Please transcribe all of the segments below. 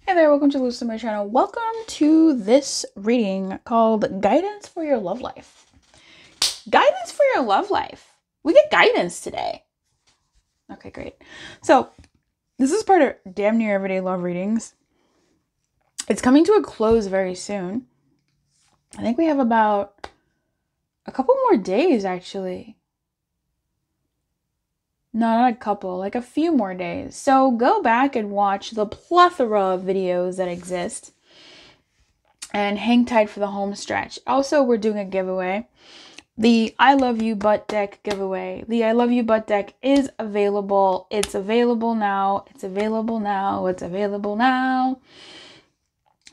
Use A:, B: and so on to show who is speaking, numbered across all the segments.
A: Hey there, welcome to my channel. Welcome to this reading called Guidance for Your Love Life. Guidance for your love life. We get guidance today. Okay, great. So, this is part of Damn Near Everyday Love Readings. It's coming to a close very soon. I think we have about a couple more days, actually. No, not a couple, like a few more days. So, go back and watch the plethora of videos that exist. And hang tight for the home stretch. Also, we're doing a giveaway. The I Love You Butt Deck giveaway. The I Love You Butt Deck is available. It's available now. It's available now. It's available now.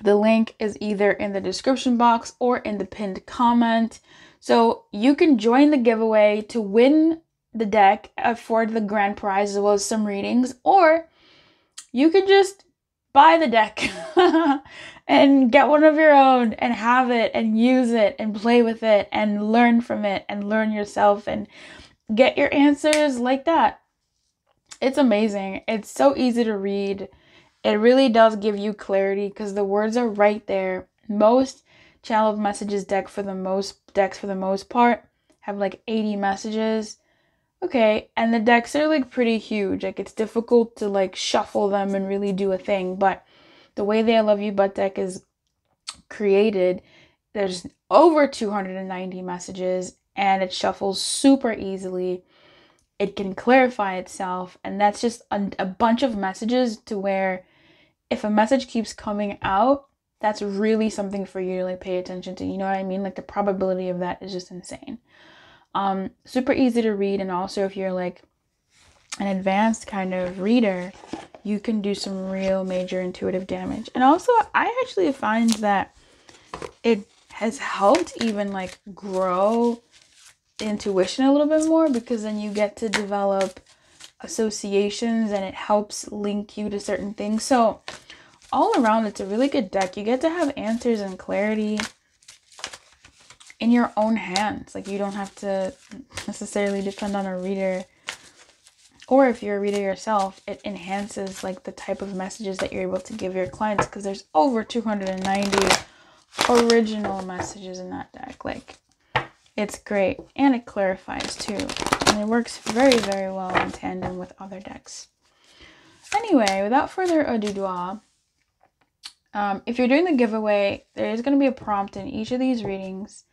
A: The link is either in the description box or in the pinned comment. So you can join the giveaway to win the deck for the grand prize as well as some readings, or you can just buy the deck and get one of your own and have it and use it and play with it and learn from it and learn yourself and get your answers like that. It's amazing. It's so easy to read. It really does give you clarity because the words are right there. Most channeled messages decks for the most part have like 80 messages. Okay, and the decks are like pretty huge. Like it's difficult to like shuffle them and really do a thing, but the way the I Love You Butt Deck is created, there's over 290 messages and it shuffles super easily. It can clarify itself, and that's just a bunch of messages to where if a message keeps coming out, that's really something for you to like pay attention to. You know what I mean? Like the probability of that is just insane. Super easy to read, and also if you're like an advanced kind of reader, you can do some real major intuitive damage. And also I actually find that it has helped even like grow intuition a little bit more, because then you get to develop associations and it helps link you to certain things. So all around, it's a really good deck. You get to have answers and clarity in your own hands. Like you don't have to necessarily depend on a reader, or if you're a reader yourself, it enhances like the type of messages that you're able to give your clients, because there's over 290 original messages in that deck. Like it's great, and it clarifies too, and it works very, very well in tandem with other decks. Anyway, without further ado, if you're doing the giveaway, there is going to be a prompt in each of these readings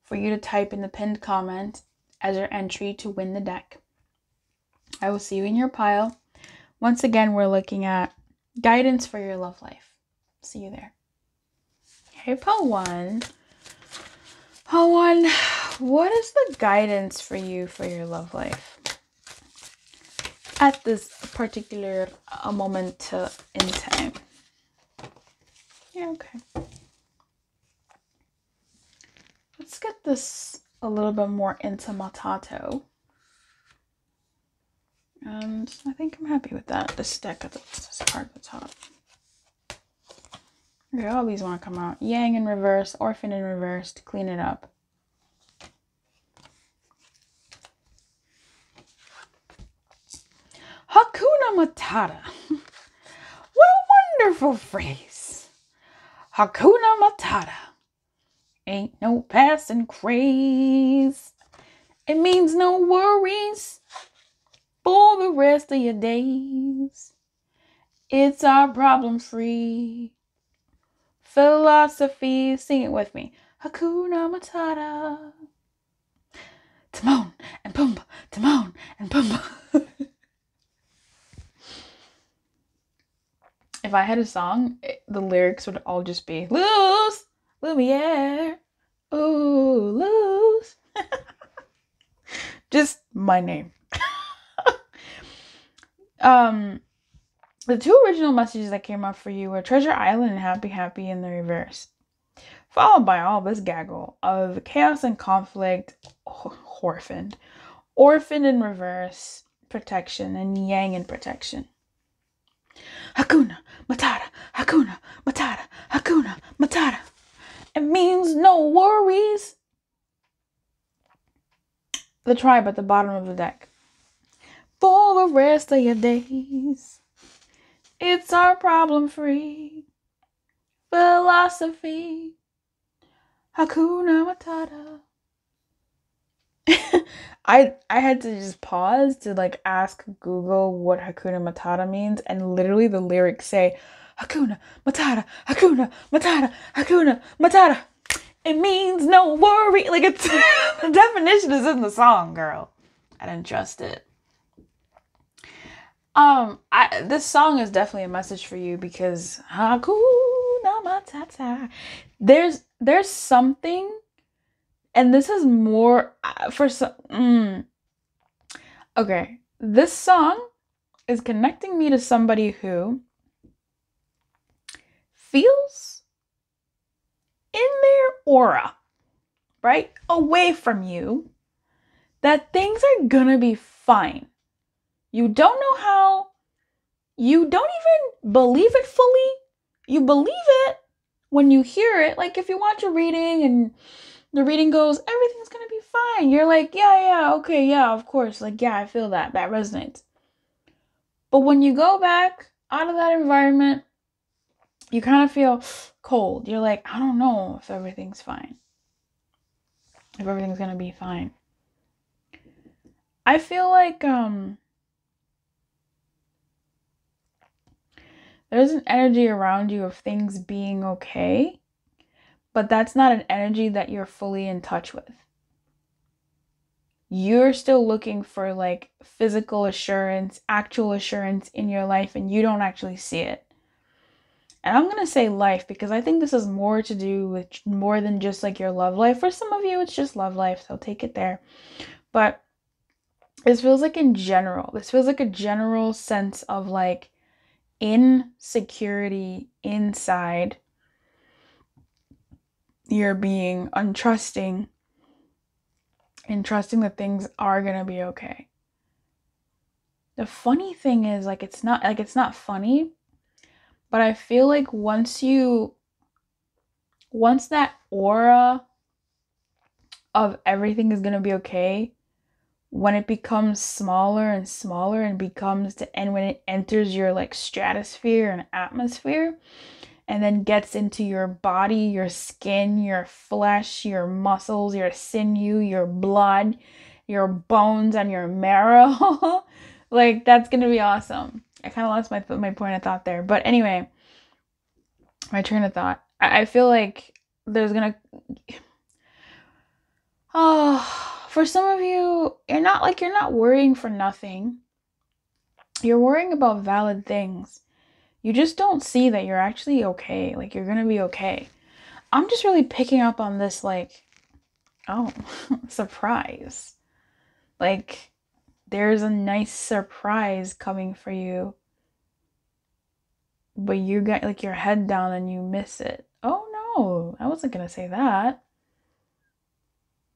A: for you to type in the pinned comment as your entry to win the deck. I will see you in your pile. Once again, we're looking at guidance for your love life. See you there. Okay, pile one. Pile one, what is the guidance for you for your love life at this particular moment in time? Yeah, okay. Let's get this a little bit more into Matato. And I think I'm happy with that. This deck at this part at the top. Okay, all these want to come out. Yang in reverse, Orphan in reverse to clean it up. Hakuna Matata. What a wonderful phrase. Hakuna Matata. Ain't no passing craze. It means no worries for the rest of your days. It's our problem-free philosophy. Sing it with me. Hakuna Matata. Timon and Pumbaa. Timon and Pumbaa. If I had a song, the lyrics would all just be lose, Lumière, ooh, lose. Just my name. The two original messages that came up for you were Treasure Island and Happy Happy in the reverse, followed by all this gaggle of chaos and conflict, orphaned in reverse, protection, and Yang in protection. Hakuna Matata, Hakuna Matata, Hakuna Matata. It means no worries. The tribe at the bottom of the deck. For the rest of your days. It's our problem-free philosophy. Hakuna Matata. I had to just pause to like ask Google what Hakuna Matata means, and literally the lyrics say Hakuna Matata, Hakuna Matata, Hakuna Matata. It means no worry. Like, it's the definition is in the song, girl. I didn't trust it. This song is definitely a message for you because Hakuna Matata. There's something, and this is more for some. Okay, this song is connecting me to somebody who feels in their aura, right, away from you, that things are gonna be fine. You don't know how. You don't even believe it fully. You believe it when you hear it. Like, if you watch a reading and the reading goes, everything's gonna be fine. You're like, yeah, okay, yeah, of course. Like, yeah, I feel that. That resonates. But when you go back out of that environment, you kind of feel cold. You're like, I don't know if everything's fine. If everything's gonna be fine. I feel like there's an energy around you of things being okay, but that's not an energy that you're fully in touch with. You're still looking for like physical assurance, actual assurance in your life, and you don't actually see it. And I'm going to say life because I think this is more to do with more than just like your love life. For some of you, it's just love life, so take it there. But this feels like in general. This feels like a general sense of like insecurity inside. You're being untrusting and trusting that things are going to be okay. The funny thing is, like, it's not funny, but I feel like once that aura of everything is going to be okay, when it becomes smaller and smaller and when it enters your like stratosphere and atmosphere, and then gets into your body, your skin, your flesh, your muscles, your sinew, your blood, your bones, and your marrow, like, that's gonna be awesome. I kind of lost my point of thought there, but anyway, my train of thought. I feel like there's gonna for some of you, you're not worrying for nothing. You're worrying about valid things. You just don't see that you're actually okay. Like, you're gonna be okay. I'm just really picking up on this, like, oh, surprise. Like, there's a nice surprise coming for you, but you got like your head down and you miss it. Oh no, I wasn't gonna say that.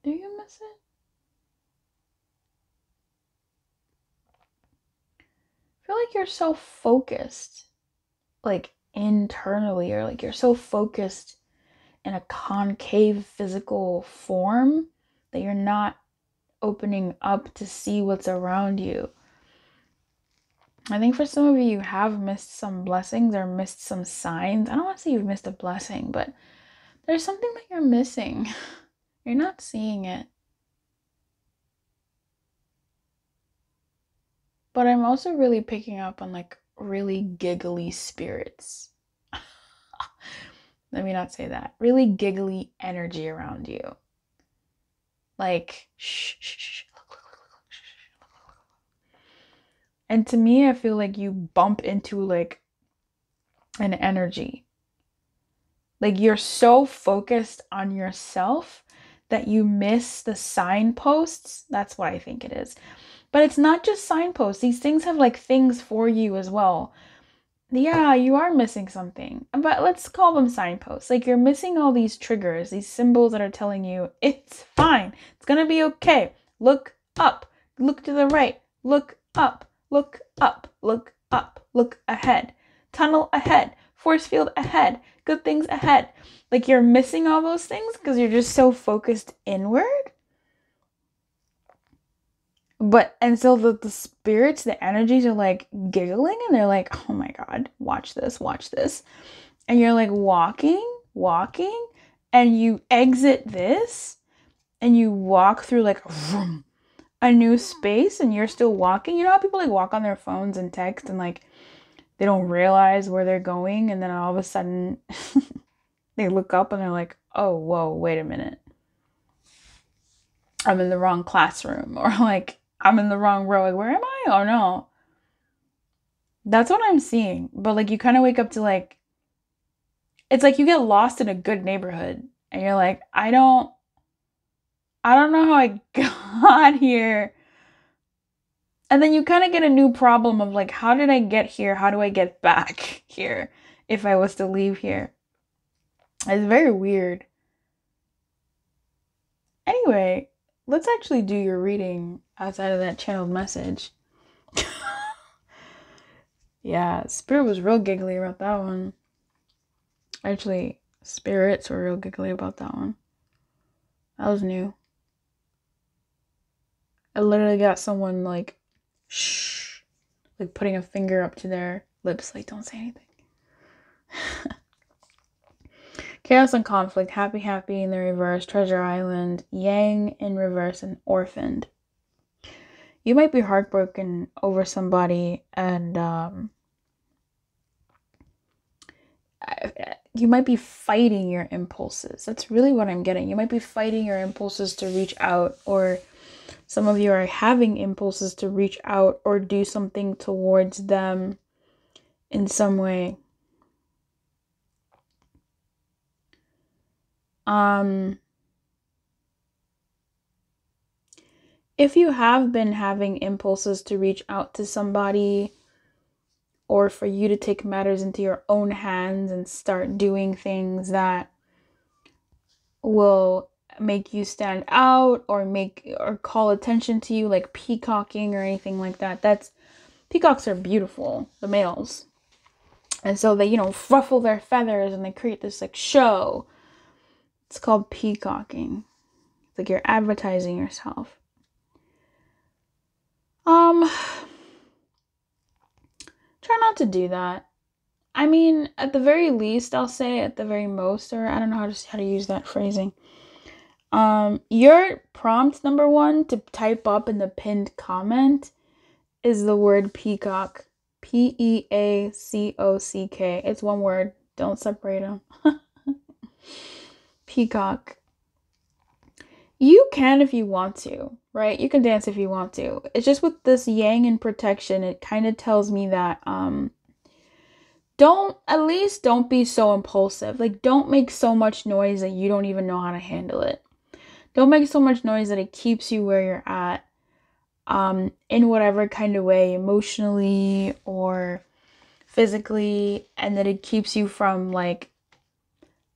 A: Do you miss it? I feel like you're so focused, like internally, or like you're so focused in a concave physical form that you're not opening up to see what's around you. I think for some of you, you have missed some blessings or missed some signs. I don't want to say you've missed a blessing, but there's something that you're missing. You're not seeing it. But I'm also really picking up on like really giggly spirits. Let me not say that. Really giggly energy around you. Like, shh, shh, shh, look. And to me, I feel like you bump into like an energy. Like, you're so focused on yourself that you miss the signposts. That's what I think it is. But it's not just signposts. These things have like things for you as well. Yeah, you are missing something, but let's call them signposts. Like, you're missing all these triggers, these symbols that are telling you it's fine. It's gonna be okay. Look up, look to the right, look up, look up, look up, look ahead, tunnel ahead, force field ahead, good things ahead. Like, you're missing all those things because you're just so focused inward. But, and so the spirits, the energies are like giggling and they're like, oh my God, watch this, watch this. And you're like walking, and you exit this and you walk through like a new space and you're still walking. You know how people like walk on their phones and text and like they don't realize where they're going, and then all of a sudden they look up and they're like, oh, whoa, wait a minute. I'm in the wrong classroom, or like I'm in the wrong row. Like, where am I? Oh no. That's what I'm seeing. But like you kind of wake up to like, it's like you get lost in a good neighborhood and you're like, I don't know how I got here. And then you kind of get a new problem of like, how did I get here? How do I get back here if I was to leave here? It's very weird. Anyway, let's actually do your reading outside of that channeled message. Yeah, Spirit was real giggly about that one. Actually, spirits were real giggly about that one. That was new. I literally got someone like, shh, like putting a finger up to their lips, like, don't say anything. Chaos and conflict, happy, happy in the reverse, treasure island, yang in reverse, and orphaned. You might be heartbroken over somebody, and you might be fighting your impulses. That's really what I'm getting. You might be fighting your impulses to reach out, or some of you are having impulses to reach out or do something towards them in some way. If you have been having impulses to reach out to somebody, or for you to take matters into your own hands and start doing things that will make you stand out or call attention to you, like peacocking or anything like that. Peacocks are beautiful, the males. And so they, ruffle their feathers and they create this like show. It's called peacocking. It's like you're advertising yourself. Try not to do that. I mean, at the very least, I'll say at the very most, or I don't know how to use that phrasing. Your prompt number 1 to type up in the pinned comment is the word peacock. Peacock. It's one word. Don't separate them. Peacock. You can if you want to, right? You can dance if you want to. It's just with this yang and protection, it kind of tells me that don't be so impulsive. Like, don't make so much noise that you don't even know how to handle it. Don't make so much noise that it keeps you where you're at, in whatever kind of way, emotionally or physically, and that it keeps you from like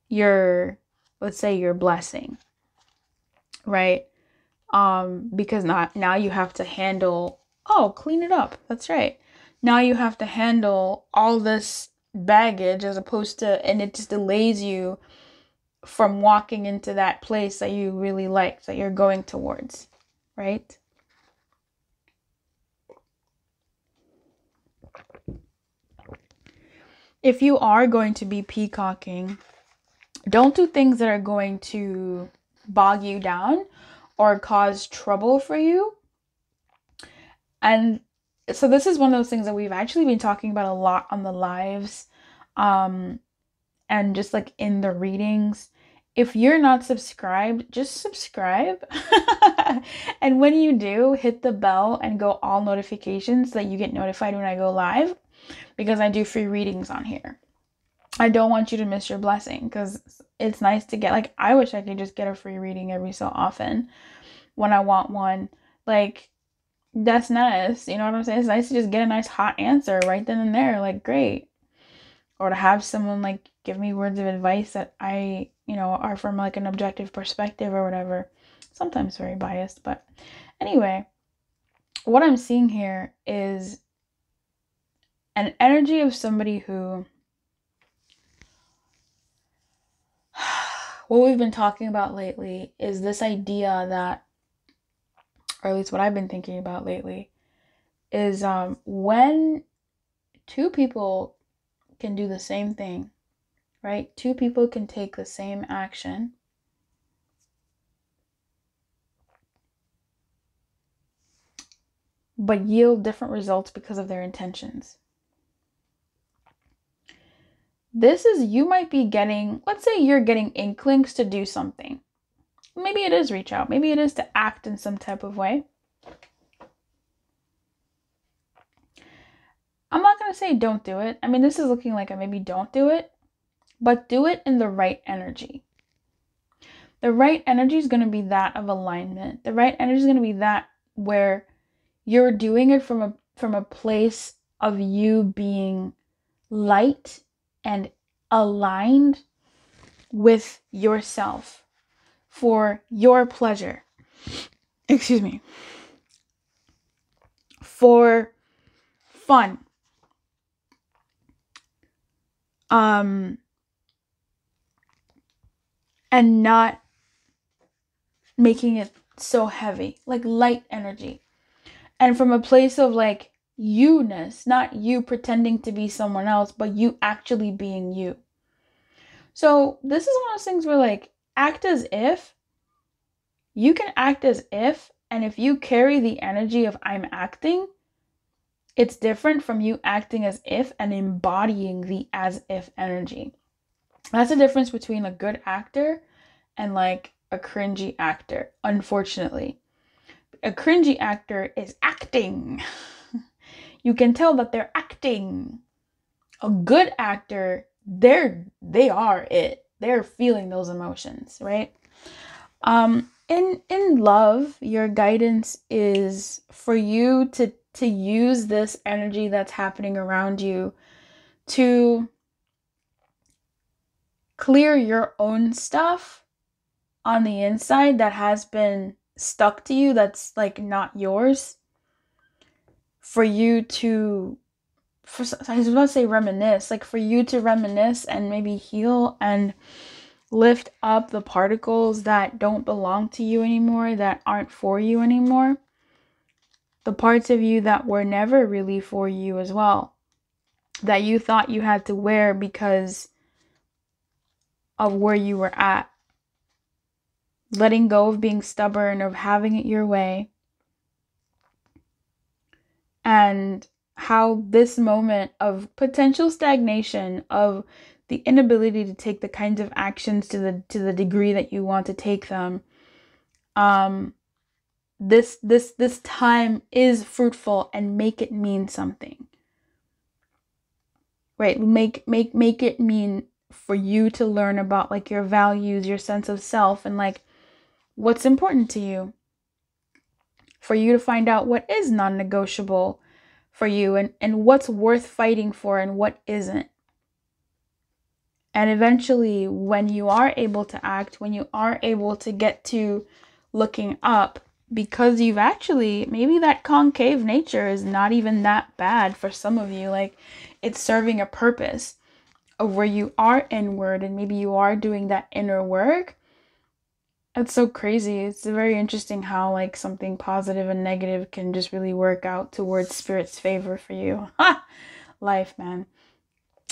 A: let's say your blessing, right? Because now you have to handle, clean it up. That's right. Now you have to handle all this baggage as opposed to, and it just delays you from walking into that place that you really like, that you're going towards, right? If you are going to be peacocking, don't do things that are going to bog you down or cause trouble for you. And so this is one of those things that we've actually been talking about a lot on the lives, and just like in the readings. If you're not subscribed, just subscribe. And when you do, hit the bell and go all notifications so that you get notified when I go live, because I do free readings on here. I don't want you to miss your blessing, because it's nice to get, like, I wish I could just get a free reading every so often when I want one. Like, that's nice. You know what I'm saying? It's nice to just get a nice hot answer right then and there. Like, great. Or to have someone like give me words of advice that I, are from like an objective perspective or whatever. Sometimes very biased, but anyway, what I'm seeing here is an energy of somebody who, what we've been talking about lately is this idea that or at least what I've been thinking about lately, is when two people can do the same thing, right? Two people can take the same action, but yield different results because of their intentions. This is, you might be getting, let's say you're getting inklings to do something. Maybe it is reach out. Maybe it is to act in some type of way. I'm not going to say don't do it. I mean, this is looking like a maybe don't do it, but do it in the right energy. The right energy is going to be that of alignment. The right energy is going to be that where you're doing it from a place of you being light and aligned with yourself for your pleasure. Excuse me. For fun. And not making it so heavy, like light energy. And from a place of like you-ness, not you pretending to be someone else, but you actually being you. So this is one of those things where like act as if. You can act as if, and if you carry the energy of I'm acting, it's different from you acting as if and embodying the as if energy. That's the difference between a good actor and like a cringy actor, unfortunately. A cringy actor is acting. You can tell that they're acting. A good actor, they are it. They're feeling those emotions, right? In love, your guidance is for you to use this energy that's happening around you to clear your own stuff on the inside that has been stuck to you, that's like not yours. For you to, I was about to say reminisce, like for you to reminisce and maybe heal and lift up the particles that don't belong to you anymore, that aren't for you anymore. The parts of you that were never really for you as well, that you thought you had to wear because of where you were at. Letting go of being stubborn, of having it your way. And how this moment of potential stagnation, of the inability to take the kinds of actions to the degree that you want to take them, this time is fruitful, and make it mean something. Right? Make it mean for you to learn about like your values, your sense of self, and like what's important to you. For you to find out what is non-negotiable for you, and what's worth fighting for and what isn't. And eventually, when you are able to act, when you are able to get to looking up, because you've actually, maybe that concave nature is not even that bad for some of you. Like it's serving a purpose of where you are inward, and maybe you are doing that inner work. It's so crazy. It's very interesting how like something positive and negative can just really work out towards spirit's favor for you. Life, man.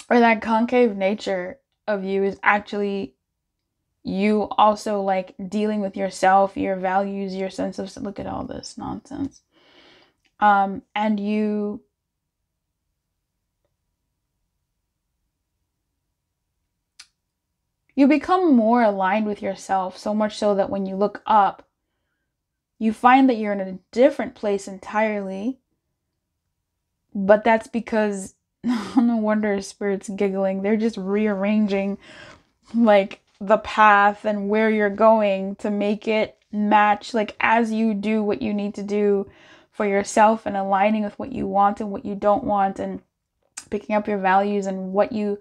A: Or that concave nature of you is actually you also like dealing with yourself, your values, your sense of, look at all this nonsense. And you become more aligned with yourself, so much so that when you look up, you find that you're in a different place entirely. But that's because, no wonder spirit's giggling. They're just rearranging like the path and where you're going to make it match, like as you do what you need to do for yourself, and aligning with what you want and what you don't want, and picking up your values and what you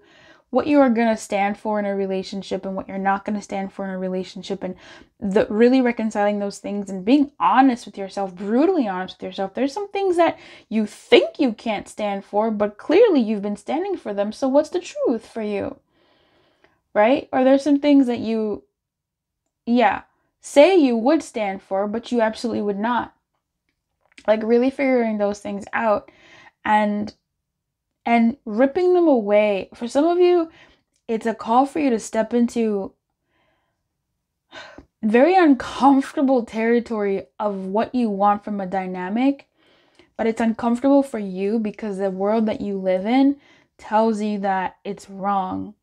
A: are going to stand for in a relationship and what you're not going to stand for in a relationship, and really reconciling those things and being honest with yourself, brutally honest with yourself. There's some things that you think you can't stand for, but clearly you've been standing for them. So what's the truth for you? Right? Or there's some things that you, say you would stand for, but you absolutely would not. Like really figuring those things out and ripping them away. For some of you, it's a call for you to step into very uncomfortable territory of what you want from a dynamic, but it's uncomfortable for you because the world that you live in tells you that it's wrong.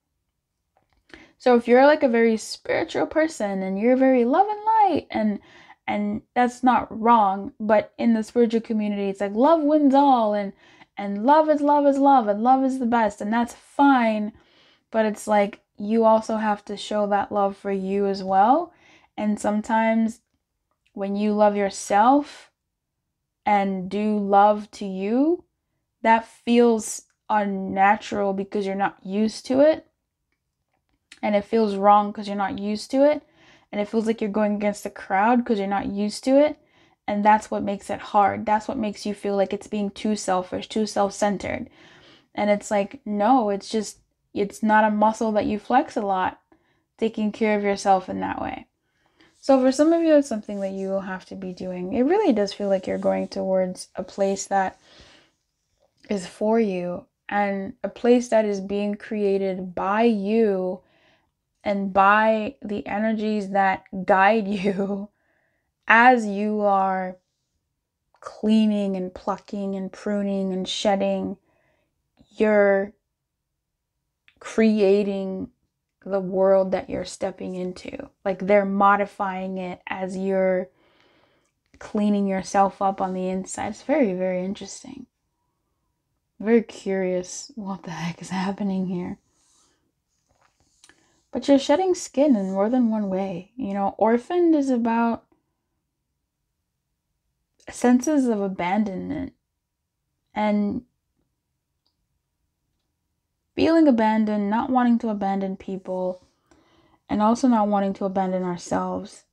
A: So if you're like a very spiritual person and you're very love and light, and that's not wrong, but in the spiritual community it's like love wins all, and love is love is love, and love is the best, and that's fine. But it's like you also have to show that love for you as well. And sometimes when you love yourself and do love to you, that feels unnatural because you're not used to it. And it feels wrong because you're not used to it. And it feels like you're going against the crowd because you're not used to it. And that's what makes it hard. That's what makes you feel like it's being too selfish, too self-centered. And it's like, no, it's just, it's not a muscle that you flex a lot, taking care of yourself in that way. So for some of you, it's something that you will have to be doing. It really does feel like you're going towards a place that is for you, and a place that is being created by you and by the energies that guide you as you are cleaning and plucking and pruning and shedding. You're creating the world that you're stepping into. Like they're modifying it as you're cleaning yourself up on the inside. It's very, very interesting. Very curious what the heck is happening here. But you're shedding skin in more than one way. You know, orphaned is about senses of abandonment and feeling abandoned, not wanting to abandon people, and also not wanting to abandon ourselves.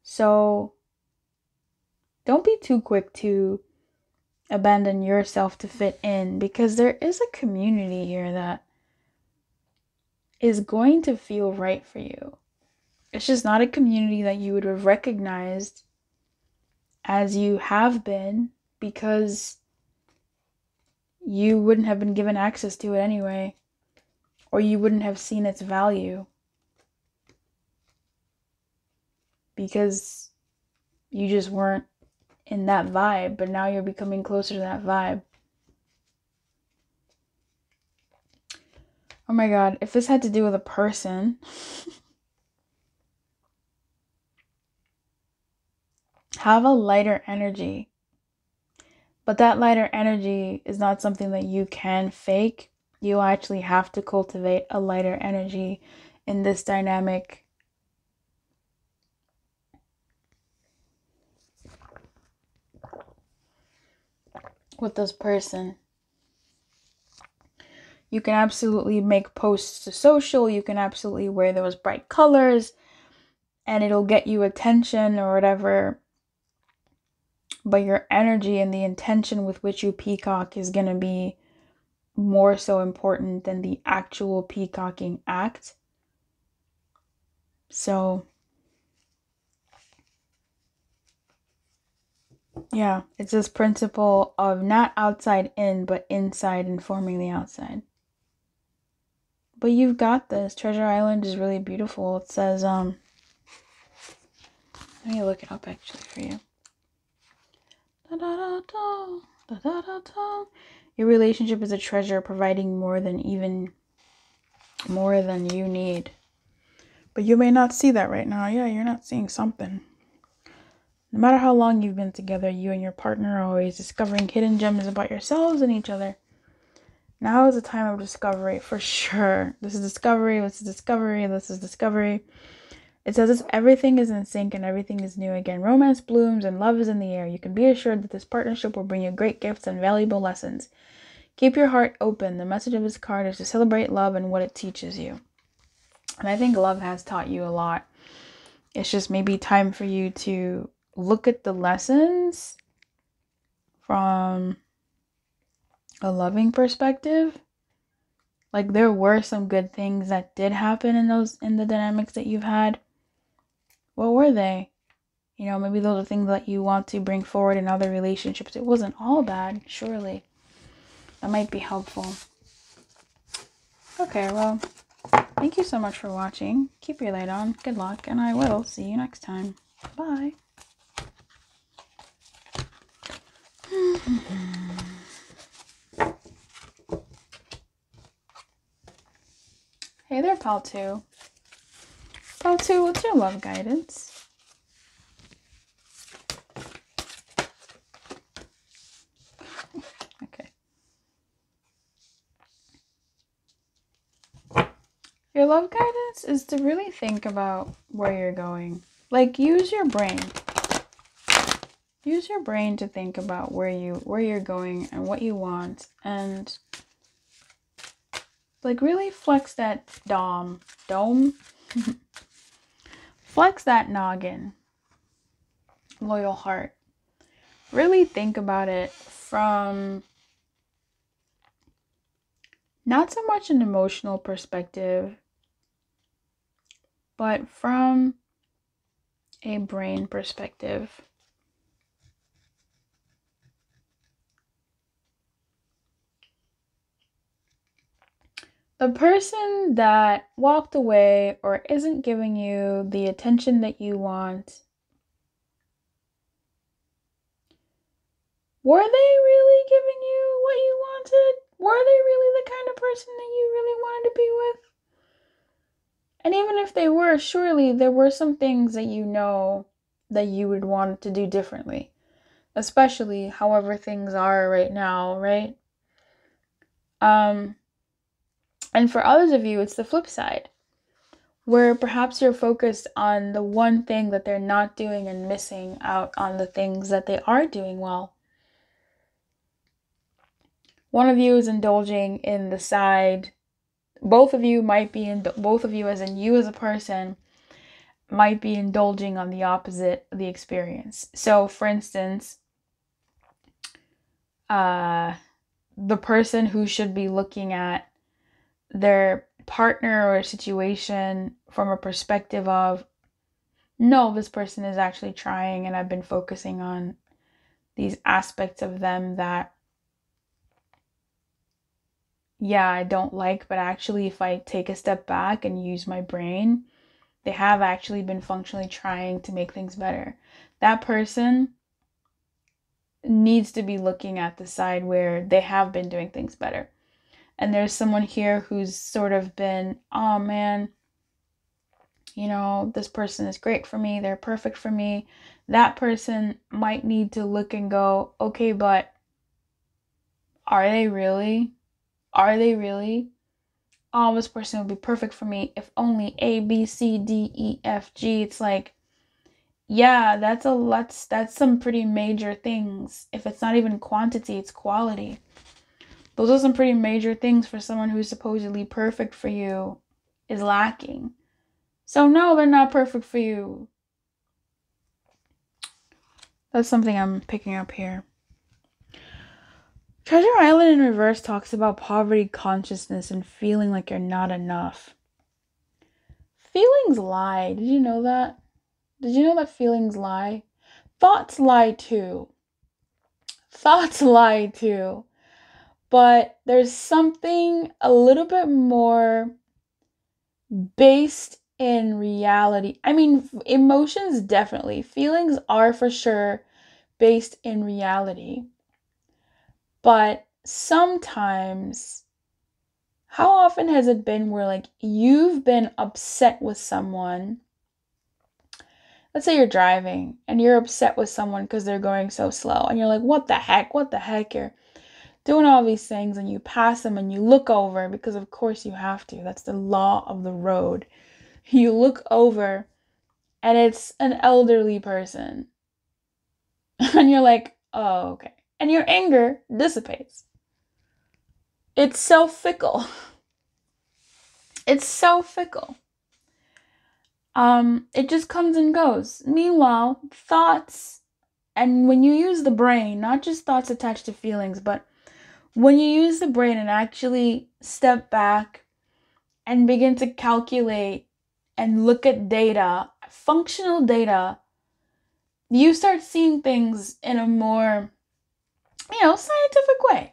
A: So don't be too quick to abandon yourself to fit in, because there is a community here that is going to feel right for you. It's just not a community that you would have recognized as you have been, because you wouldn't have been given access to it anyway, or you wouldn't have seen its value because you just weren't in that vibe. But now you're becoming closer to that vibe. Oh my God, if this had to do with a person, have a lighter energy. But that lighter energy is not something that you can fake. You actually have to cultivate a lighter energy in this dynamic. With this person. You can absolutely make posts to social. You can absolutely wear those bright colors and it'll get you attention or whatever. But your energy and the intention with which you peacock is going to be more so important than the actual peacocking act. So, yeah, it's this principle of not outside in, but inside informing the outside. But you've got this. Treasure Island is really beautiful. It says, let me look it up actually for you. Da, da, da, da, da, da, da, da. Your relationship is a treasure, providing more than you need. But you may not see that right now. Yeah, you're not seeing something. No matter how long you've been together, you and your partner are always discovering hidden gems about yourselves and each other. Now is a time of discovery for sure. This is discovery, this is discovery, this is discovery. It says everything is in sync and everything is new again. Romance blooms and love is in the air. You can be assured that this partnership will bring you great gifts and valuable lessons. Keep your heart open. The message of this card is to celebrate love and what it teaches you. And I think love has taught you a lot. It's just maybe time for you to look at the lessons from a loving perspective. Like there were some good things that did happen in the dynamics that you've had. What were they? You know, maybe those are things that you want to bring forward in other relationships. It wasn't all bad, surely. That might be helpful. Okay, well, thank you so much for watching. Keep your light on. Good luck, and I will see you next time. Bye. Hey there, Pal 2. Pal 2, what's your love guidance? Okay. Your love guidance is to really think about where you're going. Like, use your brain. Use your brain to think about where you're going and what you want, and like really flex that dome. Flex that noggin. Loyal heart. Really think about it from not so much an emotional perspective, but from a brain perspective. The person that walked away or isn't giving you the attention that you want, were they really giving you what you wanted? Were they really the kind of person that you really wanted to be with? And even if they were, surely there were some things that you know that you would want to do differently. Especially however things are right now, right? And for others of you, it's the flip side, where perhaps you're focused on the one thing that they're not doing and missing out on the things that they are doing well. One of you is indulging in the side. Both of you as in you as a person, might be indulging on the opposite of the experience. So, for instance, the person who should be looking at their partner or situation from a perspective of, no, this person is actually trying, and I've been focusing on these aspects of them that, yeah, I don't like, but actually if I take a step back and use my brain, they have actually been functionally trying to make things better. That person needs to be looking at the side where they have been doing things better. And there's someone here who's sort of been, oh man, you know, this person is great for me, they're perfect for me. That person might need to look and go, okay, but are they really? Are they really? Oh, this person would be perfect for me if only A, B, C, D, E, F, G. It's like, yeah, that's some pretty major things. If it's not even quantity, it's quality. Those are some pretty major things for someone who's supposedly perfect for you is lacking. So no, they're not perfect for you. That's something I'm picking up here. Treasure Island in reverse talks about poverty consciousness and feeling like you're not enough. Feelings lie. Did you know that? Did you know that feelings lie? Thoughts lie too. Thoughts lie too. But there's something a little bit more based in reality. I mean, emotions definitely. Feelings are for sure based in reality. But sometimes, how often has it been where like you've been upset with someone? Let's say you're driving and you're upset with someone because they're going so slow. And you're like, what the heck? What the heck? You're doing all these things and you pass them and you look over because of course you have to. That's the law of the road. You look over and it's an elderly person. And you're like, oh, okay. And your anger dissipates. It's so fickle. It's so fickle. It just comes and goes. Meanwhile, thoughts, and when you use the brain, not just thoughts attached to feelings, but when you use the brain and actually step back and begin to calculate and look at data, functional data, you start seeing things in a more, scientific way.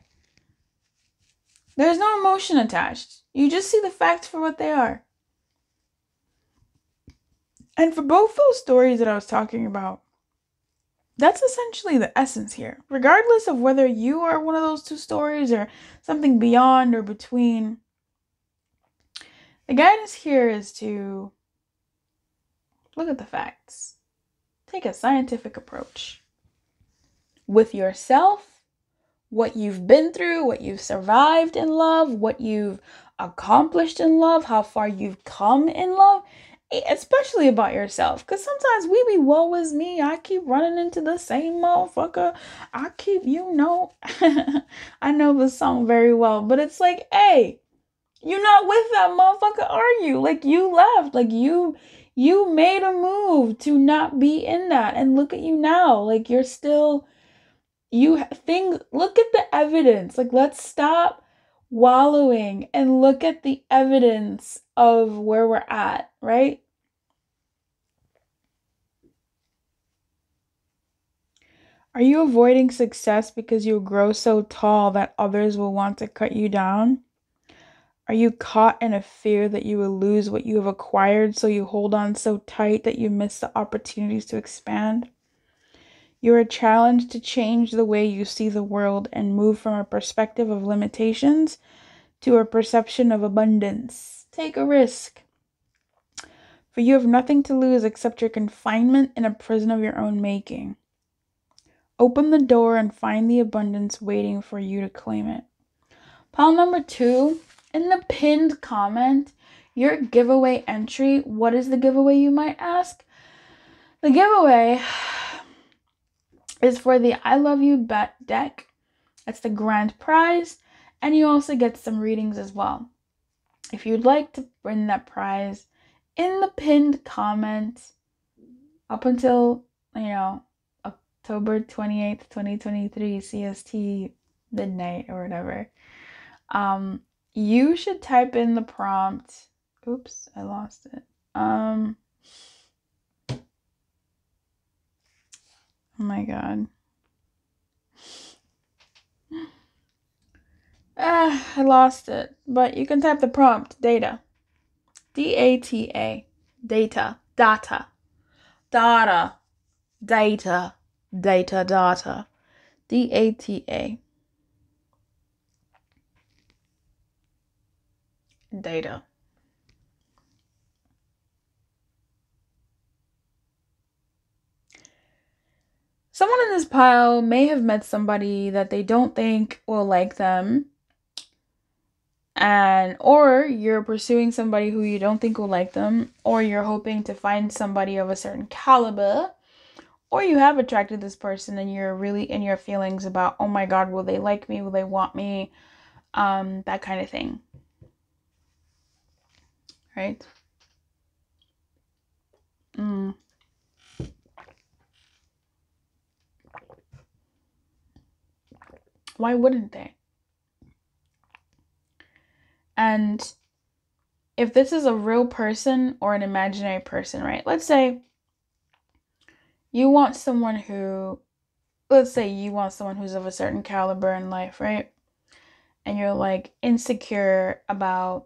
A: There's no emotion attached. You just see the facts for what they are. And for both those stories that I was talking about, that's essentially the essence here. Regardless of whether you are one of those two stories or something beyond or between, the guidance here is to look at the facts. Take a scientific approach with yourself, what you've been through, what you've survived in love, what you've accomplished in love, how far you've come in love, especially about yourself. Because sometimes we be, woe is me, I keep running into the same motherfucker. I keep, I know the song very well, but it's like, hey, you're not with that motherfucker, are you? Like, you left. Like, you made a move to not be in that. And look at you now. Like, you're still, look at the evidence. Like, let's stop wallowing and look at the evidence of where we're at, right? Are you avoiding success because you grow so tall that others will want to cut you down? Are you caught in a fear that you will lose what you have acquired, so you hold on so tight that you miss the opportunities to expand? You are challenged to change the way you see the world and move from a perspective of limitations to a perception of abundance. Take a risk, for you have nothing to lose except your confinement in a prison of your own making. Open the door and find the abundance waiting for you to claim it. Pile number 2. In the pinned comment, your giveaway entry. What is the giveaway, you might ask? The giveaway is for the I Love You Bet deck. That's the grand prize. And you also get some readings as well. If you'd like to win that prize, in the pinned comment, up until, October 28th, 2023, CST midnight or whatever, you should type in the prompt. Oops, I lost it. Oh my god. I lost it. But you can type the prompt, data. D-A-T-A. Data. Data. Data. Data. Data. Data. D-A-T-A. Data. Someone in this pile may have met somebody that they don't think will like them, or you're pursuing somebody who you don't think will like them, or you're hoping to find somebody of a certain caliber, or you have attracted this person and you're really in your feelings about, oh my god, will they like me, will they want me, that kind of thing, right? Why wouldn't they? And if this is a real person or an imaginary person, right? Let's say you want someone who's of a certain caliber in life, right? And you're like insecure about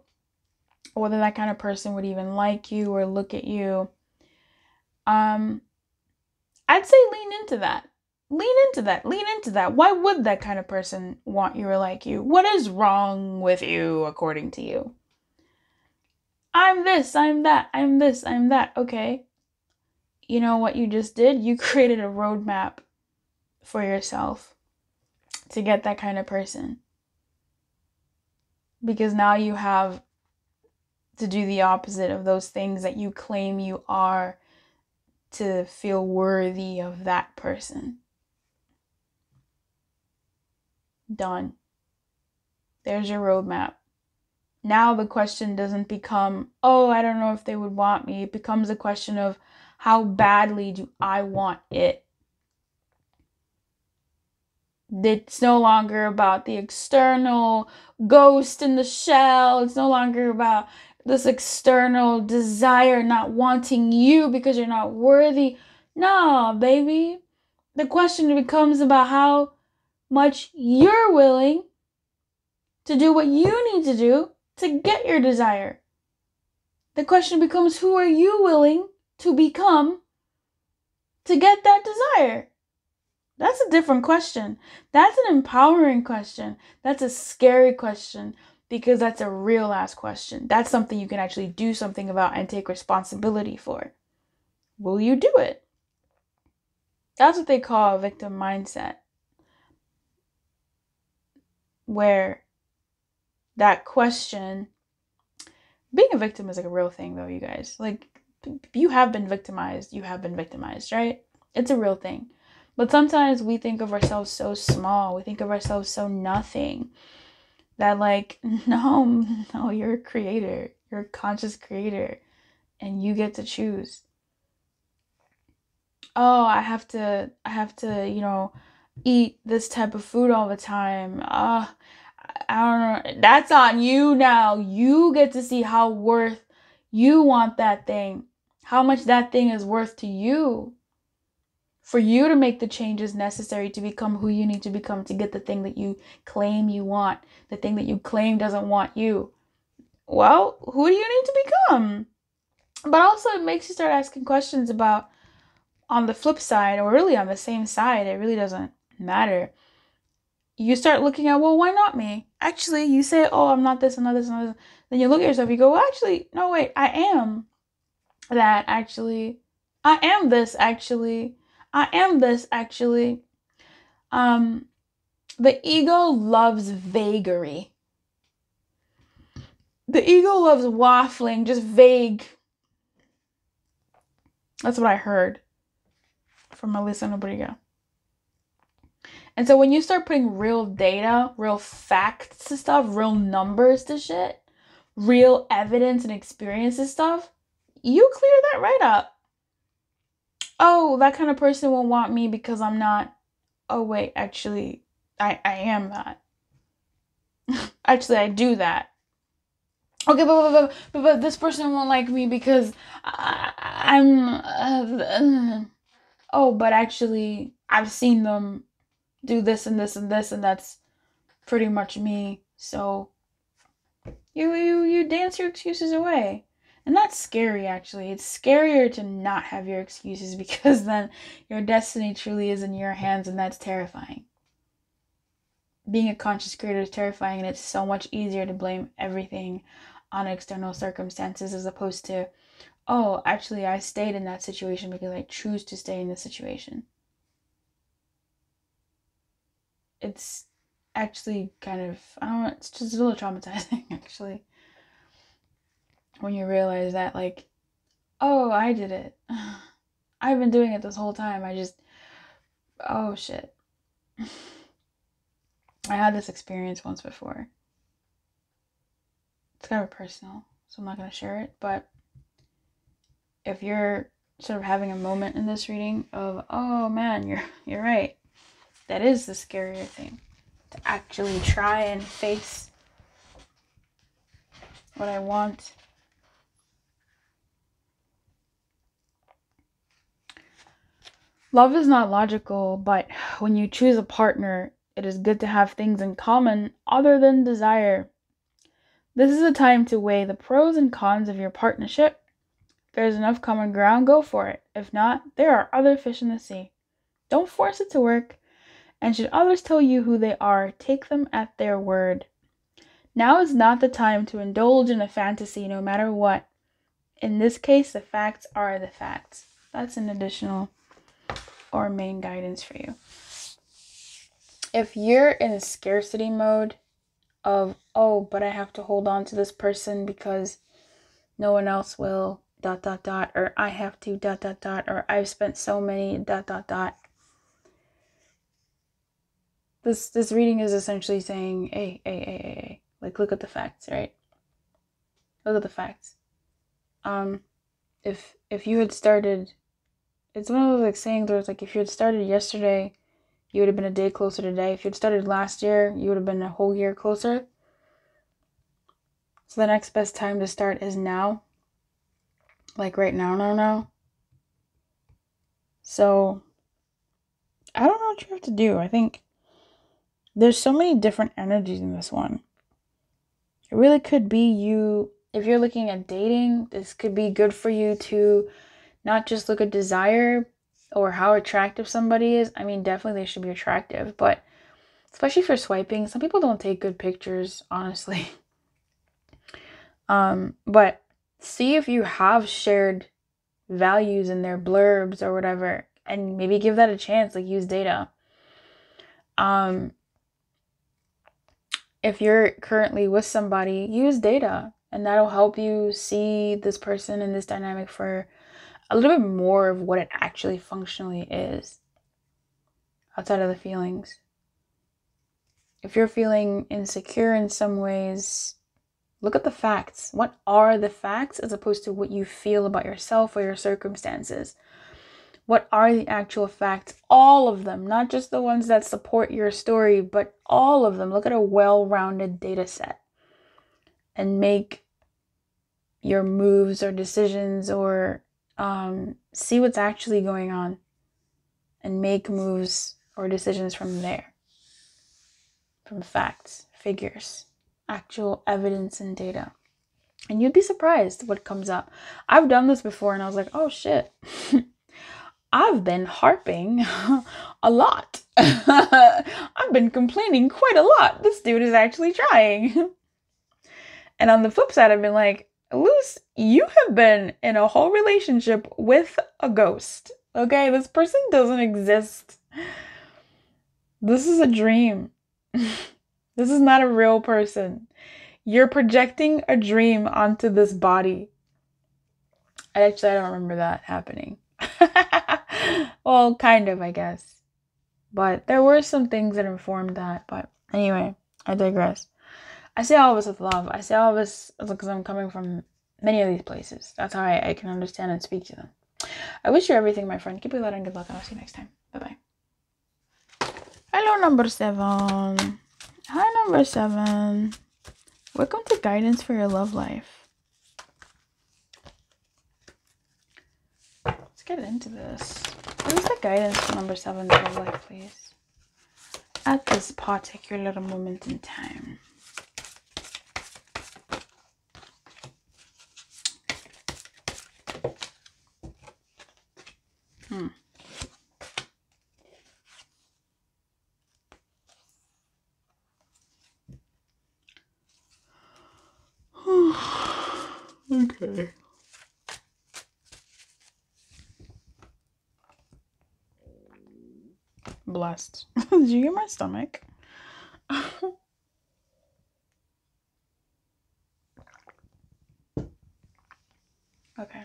A: whether that kind of person would even like you or look at you. I'd say lean into that. Lean into that. Why would that kind of person want you or like you? What is wrong with you, according to you? I'm this, I'm that, I'm this, I'm that. Okay. You know what you just did? You created a roadmap for yourself to get that kind of person. Because now you have to do the opposite of those things that you claim you are to feel worthy of that person. Done. There's your roadmap. Now the question doesn't become, oh, I don't know if they would want me. It becomes a question of, how badly do I want it? It's no longer about the external ghost in the shell. It's no longer about this external desire not wanting you because you're not worthy. No, baby. The question becomes about how much you're willing to do what you need to do to get your desire. The question becomes, who are you willing to become to get that desire? That's a different question. That's an empowering question. That's a scary question because that's a real ass question. That's something you can actually do something about and take responsibility for. Will you do it? That's what they call a victim mindset. Where that question, being a victim is like a real thing though, you guys. Like, you have been victimized, right? It's a real thing. But sometimes we think of ourselves so small, we think of ourselves so nothing, that like, no, you're a creator, you're a conscious creator, and you get to choose. Oh, I have to, eat this type of food all the time. I don't know. That's on you now. You get to see how worth you want that thing, how much that thing is worth to you, for you to make the changes necessary to become who you need to become to get the thing that you claim you want, the thing that you claim doesn't want you. Well, who do you need to become? But also it makes you start asking questions about, on the flip side, or really on the same side, it really doesn't matter. You start looking at, well, why not me? Actually, you say, oh, I'm not this, I'm not this, I'm not this. Then you look at yourself, you go, well, actually, no, wait, I am that, actually. I am this, actually. I am this, actually. The ego loves vagary. The ego loves waffling, just vague. That's what I heard from Melissa Nobriga. And so when you start putting real data, real facts to stuff, real numbers to shit, real evidence and experiences stuff, you clear that right up. Oh, that kind of person will want me because I'm not. Oh, wait, actually, I am that. Actually, I do that. Okay, but this person won't like me because I'm. Oh, but actually, I've seen them do this and this and this, and that's pretty much me. So you dance your excuses away. And that's scary, actually. It's scarier to not have your excuses, because then your destiny truly is in your hands, and that's terrifying. Being a conscious creator is terrifying, and it's so much easier to blame everything on external circumstances, as opposed to, oh, actually, I stayed in that situation because I choose to stay in this situation. It's actually kind of, I don't know, it's just a little traumatizing, actually, when you realize that, like, oh, I did it. I've been doing it this whole time. Oh shit. I had this experience once before. It's kind of personal, so I'm not going to share it, but if you're sort of having a moment in this reading of, oh man, you're right. That is the scarier thing, to actually try and face what I want. Love is not logical, but when you choose a partner, it is good to have things in common other than desire. This is a time to weigh the pros and cons of your partnership. If there's enough common ground, go for it. If not, there are other fish in the sea. Don't force it to work, and should others tell you who they are, take them at their word. Now is not the time to indulge in a fantasy, no matter what. In this case, the facts are the facts. That's an additional or main guidance for you. If you're in a scarcity mode of, oh, but I have to hold on to this person because no one else will, ... or I have to, ... or I've spent so many, ... This reading is essentially saying, hey, like, look at the facts, right? Look at the facts. If you had started, it's one of those like sayings where it's like, if you had started yesterday, you would have been a day closer today. If you had started last year, you would have been a whole year closer. So the next best time to start is now. Like right now. So I don't know what you have to do. I think there's so many different energies in this one. It really could be you. If you're looking at dating, this could be good for you to not just look at desire or how attractive somebody is. I mean, definitely they should be attractive, but especially for swiping, some people don't take good pictures, honestly. But see if you have shared values in their blurbs or whatever, and maybe give that a chance, like use data. If you're currently with somebody, use data, and that'll help you see this person and this dynamic for a little bit more of what it actually functionally is outside of the feelings. If you're feeling insecure in some ways, look at the facts. What are the facts as opposed to what you feel about yourself or your circumstances? What are the actual facts? All of them, not just the ones that support your story, but all of them. Look at a well-rounded data set and make your moves or decisions, or see what's actually going on and make moves or decisions from there. From facts, figures, actual evidence and data. And you'd be surprised what comes up. I've done this before and I was like, oh shit. I've been harping a lot. I've been complaining quite a lot. This dude is actually trying. And on the flip side, I've been like, Luce, you have been in a whole relationship with a ghost. Okay, this person doesn't exist. This is a dream. This is not a real person. You're projecting a dream onto this body. Actually, I don't remember that happening. Well, kind of, I guess. But there were some things that informed that. But anyway, I digress. I say all of this with love. I say all of this because I'm coming from many of these places. That's how I can understand and speak to them. I wish you everything, my friend. Keep it light and good luck, and I'll see you next time. Bye-bye. Hello, number 7. Hi, number 7. Welcome to Guidance for Your Love Life. Let's get into this. What is the guidance for number 7's love life, please? At this particular moment in time. Okay. Blessed. Did you get my stomach? Okay.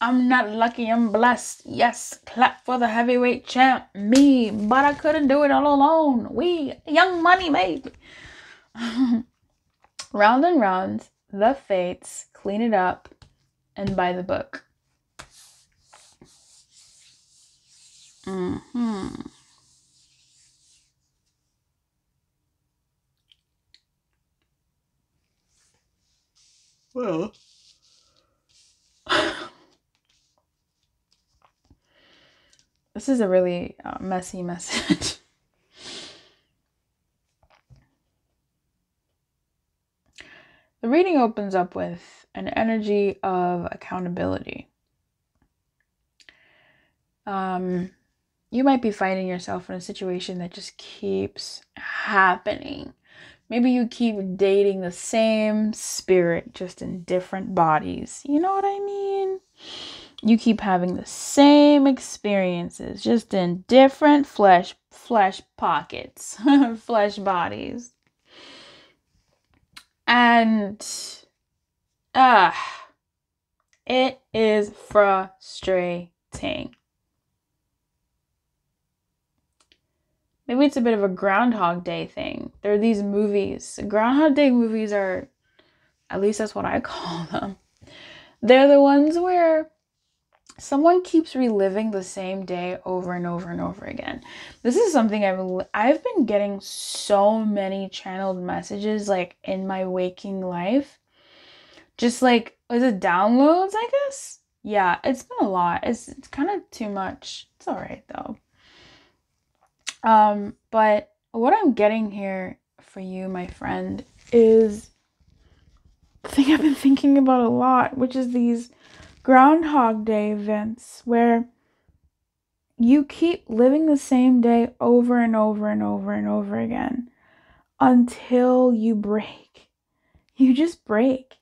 A: I'm not lucky, I'm blessed. Yes, clap for the heavyweight champ, me. But I couldn't do it all alone. We, Young Money, baby. Round and round, the fates, clean it up, and buy the book. Well, this is a really messy message. The reading opens up with an energy of accountability. You might be finding yourself in a situation that just keeps happening. Maybe you keep dating the same spirit, just in different bodies. You know what I mean? You keep having the same experiences, just in different flesh pockets, flesh bodies. And it is frustrating. Maybe it's a bit of a Groundhog Day thing. There are these movies. Groundhog Day movies are, at least that's what I call them. They're the ones where someone keeps reliving the same day over and over and over again. This is something I've been getting so many channeled messages, like, in my waking life. Just like, is it downloads, I guess? yeah, it's been a lot. It's kind of too much. It's all right though. But what I'm getting here for you, my friend, is the thing I've been thinking about a lot, which is these Groundhog Day events where you keep living the same day over and over and over and over again until you break. You just break.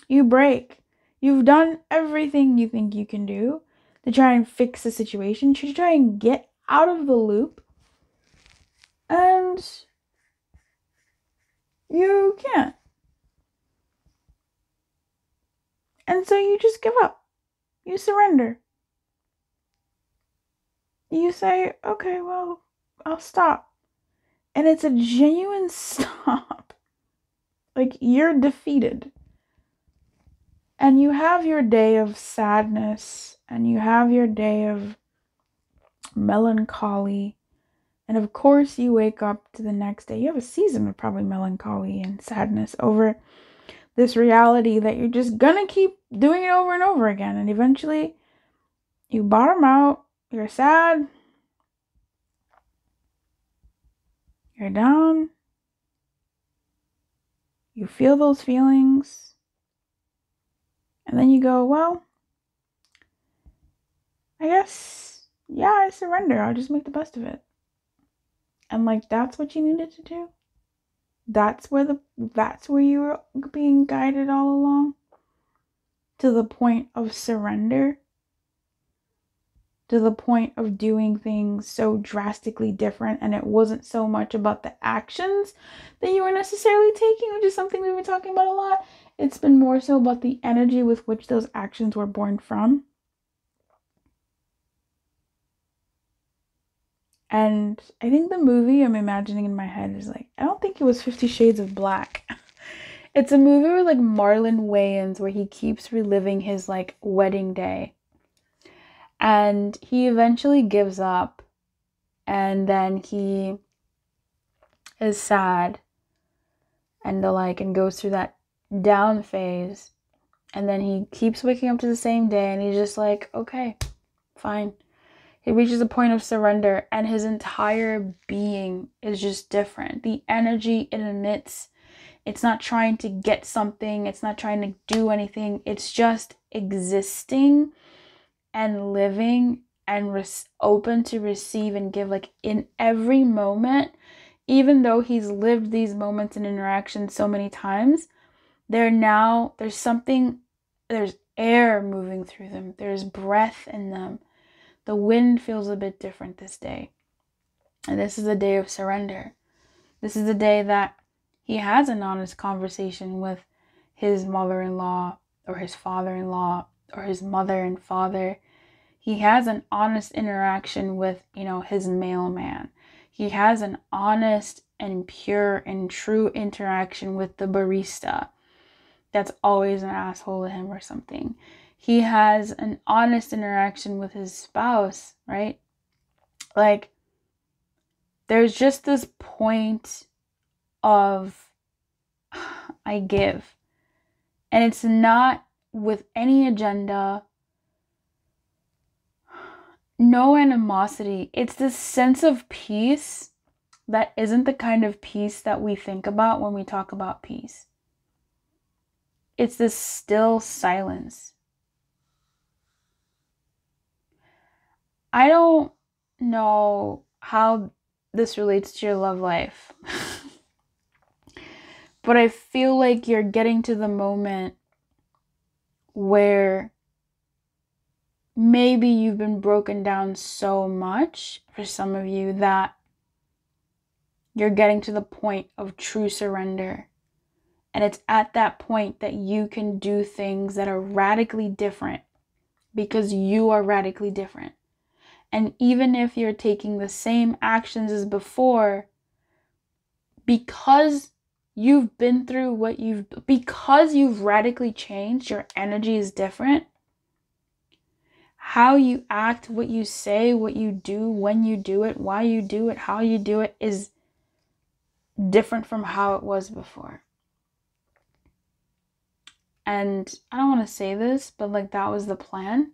A: You break. You've done everything you think you can do to try and fix the situation, to try and get out of the loop, and you can't. And so you just give up. You surrender. You say, okay, well, I'll stop. And it's a genuine stop. Like, you're defeated. And you have your day of sadness, and you have your day of melancholy. And of course, you wake up to the next day. You have a season of probably melancholy and sadness over this reality that you're just gonna keep doing it over and over again. And eventually, you bottom out. You're sad. You're down. You feel those feelings. And then you go, well, I guess, yeah, I surrender. I'll just make the best of it. And like, that's what you needed to do. That's where you were being guided all along. To the point of surrender. To the point of doing things so drastically different. And it wasn't so much about the actions that you were necessarily taking, which is something we've been talking about a lot. It's been more so about the energy with which those actions were born from. And I think the movie I'm imagining in my head is like, I don't think it was 50 Shades of Black. It's a movie with like Marlon Wayans where he keeps reliving his like wedding day. And he eventually gives up. And then he is sad. And and goes through that down phase. And then he keeps waking up to the same day. And he's just like, okay, fine. He reaches a point of surrender, and his entire being is just different. The energy it emits, it's not trying to get something. It's not trying to do anything. It's just existing and living and open to receive and give. Like in every moment, even though he's lived these moments and interactions so many times, there's air moving through them. There's breath in them. The wind feels a bit different this day. And this is a day of surrender. This is the day that he has an honest conversation with his mother-in-law or his father-in-law or his mother and father. He has an honest interaction with, his mailman. He has an honest and pure and true interaction with the barista that's always an asshole to him or something. He has an honest interaction with his spouse, right? Like, there's just this point of, I give. And it's not with any agenda, no animosity. It's this sense of peace that isn't the kind of peace that we think about when we talk about peace. It's this still silence. I don't know how this relates to your love life, but I feel like you're getting to the moment where maybe you've been broken down so much for some of you that you're getting to the point of true surrender. And it's at that point that you can do things that are radically different because you are radically different. And even if you're taking the same actions as before, because you've been through because you've radically changed, your energy is different. How you act, what you say, what you do, when you do it, why you do it, how you do it is different from how it was before. And I don't want to say this, but like that was the plan.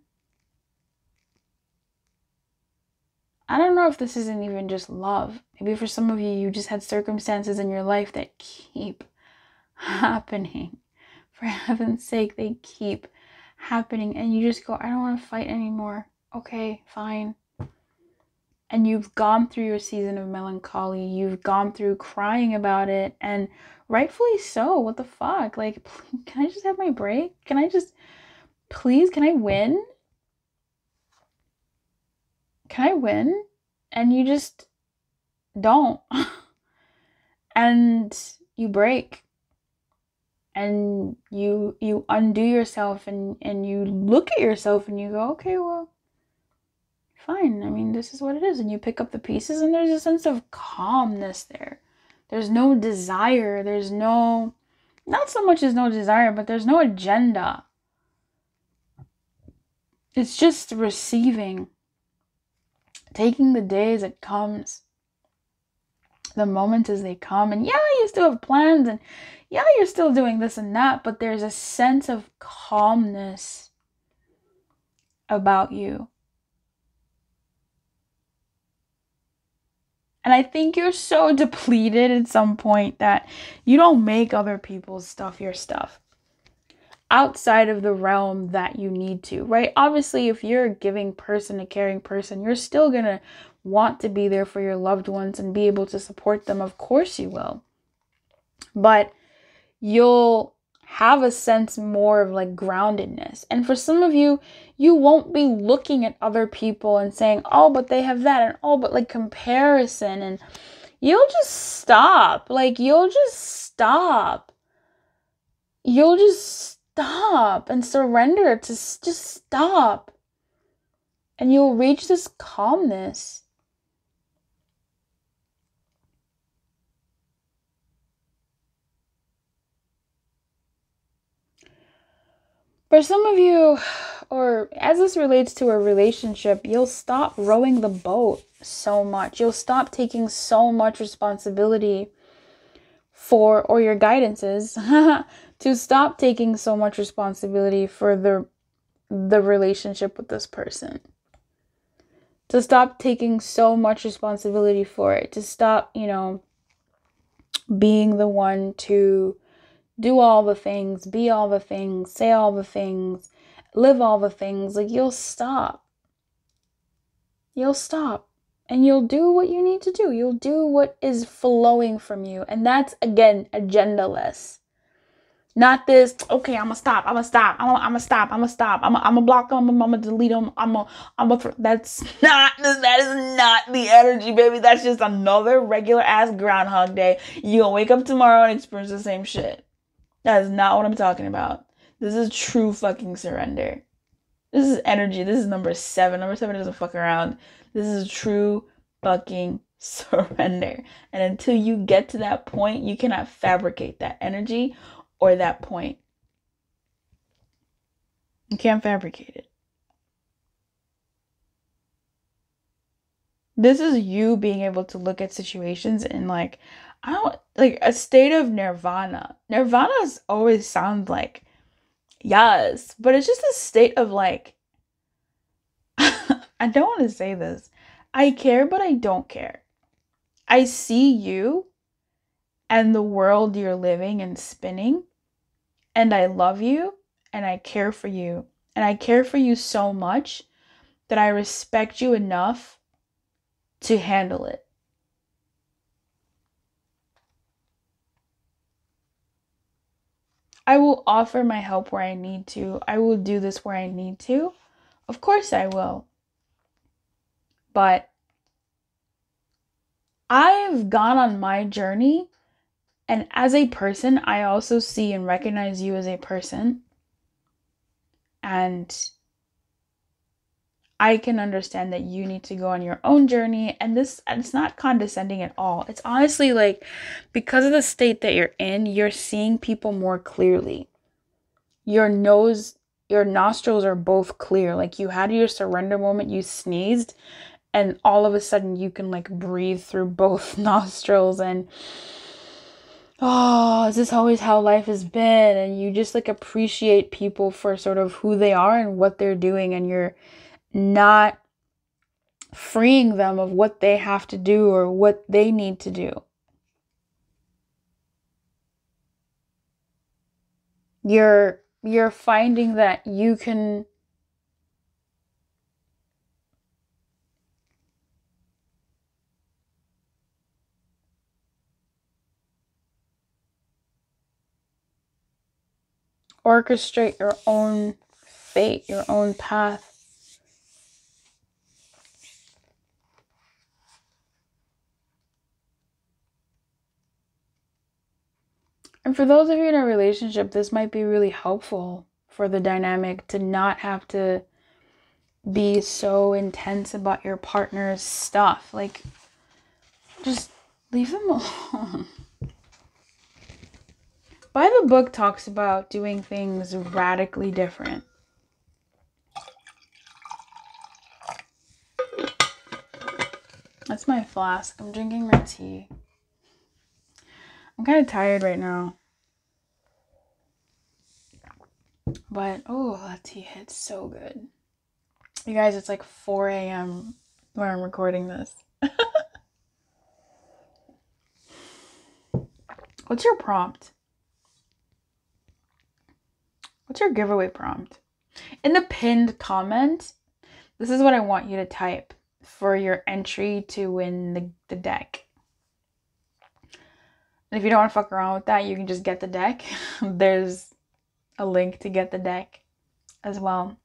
A: I don't know if this isn't even just love. Maybe for some of you, you just had circumstances in your life that keep happening. For heaven's sake, they keep happening. And you just go, I don't want to fight anymore. Okay, fine. And you've gone through your season of melancholy. You've gone through crying about it. And rightfully so. What the fuck? Like, can I just have my break? Can I win? Can I win? And you just don't. And you break. And you undo yourself and you look at yourself and you go, okay, well, fine. I mean, this is what it is. And you pick up the pieces and there's a sense of calmness there. There's no desire. There's no, not so much as no desire, but there's no agenda. It's just receiving. Taking the day as it comes. The moments as they come. And yeah, you still have plans and yeah, you're still doing this and that, but there's a sense of calmness about you. And I think you're so depleted at some point that you don't make other people's stuff your stuff outside of the realm that you need to, right? Obviously, if you're a giving person, a caring person, you're still going to want to be there for your loved ones and be able to support them. Of course you will. But you'll have a sense more of like groundedness. And for some of you, you won't be looking at other people and saying, oh, but they have that, and oh, but like comparison, and you'll just stop. Like you'll just stop and surrender to just stop. And you'll reach this calmness. For some of you, or as this relates to a relationship, you'll stop rowing the boat so much. You'll stop taking so much responsibility for, or your guidance is to stop taking so much responsibility for the relationship with this person. To stop taking so much responsibility for it. To stop, being the one to do all the things, be all the things, say all the things, live all the things. Like you'll stop. You'll stop. And you'll do what you need to do. You'll do what is flowing from you. And that's, again, agendaless. Not this, okay, I'm gonna stop, I'm gonna stop, I'm gonna block them, I'm gonna delete them, that is not the energy, baby. That's just another regular ass Groundhog Day. You gonna wake up tomorrow and experience the same shit. That is not what I'm talking about. This is true fucking surrender. This is energy. This is number 7. Number 7 doesn't fuck around. This is true fucking surrender. And until you get to that point, you cannot fabricate that energy or that point. You can't fabricate it. This is you being able to look at situations in like a state of nirvana. Nirvana's always sound like yes, but it's just a state of like I don't want to say this. I care, but I don't care. I see you and the world you're living and spinning, and I love you and I care for you. And I care for you so much that I respect you enough to handle it. I will offer my help where I need to. I will do this where I need to. Of course I will. But I've gone on my journey, and as a person, I also see and recognize you as a person. And I can understand that you need to go on your own journey, and it's not condescending at all. It's honestly like, because of the state that you're in, you're seeing people more clearly. Your nostrils are both clear. Like you had your surrender moment, you sneezed, and all of a sudden you can like breathe through both nostrils, and oh, is this always how life has been? And you just like appreciate people for sort of who they are and what they're doing, and you're not freeing them of what they have to do or what they need to do. You're finding that you can orchestrate your own fate, your own path. And for those of you in a relationship, this might be really helpful for the dynamic to not have to be so intense about your partner's stuff. Like, just leave them alone. By the book talks about doing things radically different. That's my flask. I'm drinking my tea. I'm kind of tired right now. But, oh, that tea hits so good. You guys, it's like 4 a.m. when I'm recording this. What's your prompt? What's your giveaway prompt? In the pinned comment, this is what I want you to type for your entry to win the deck. And if you don't want to fuck around with that, you can just get the deck. There's a link to get the deck as well.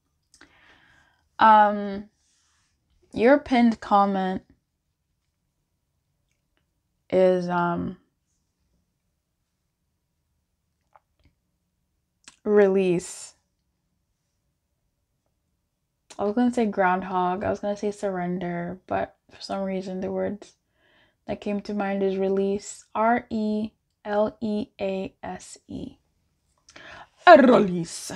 A: Your pinned comment is release. I was gonna say groundhog. I was gonna say surrender, but for some reason the words that came to mind is release. R-E-L-E-A-S-E. A release.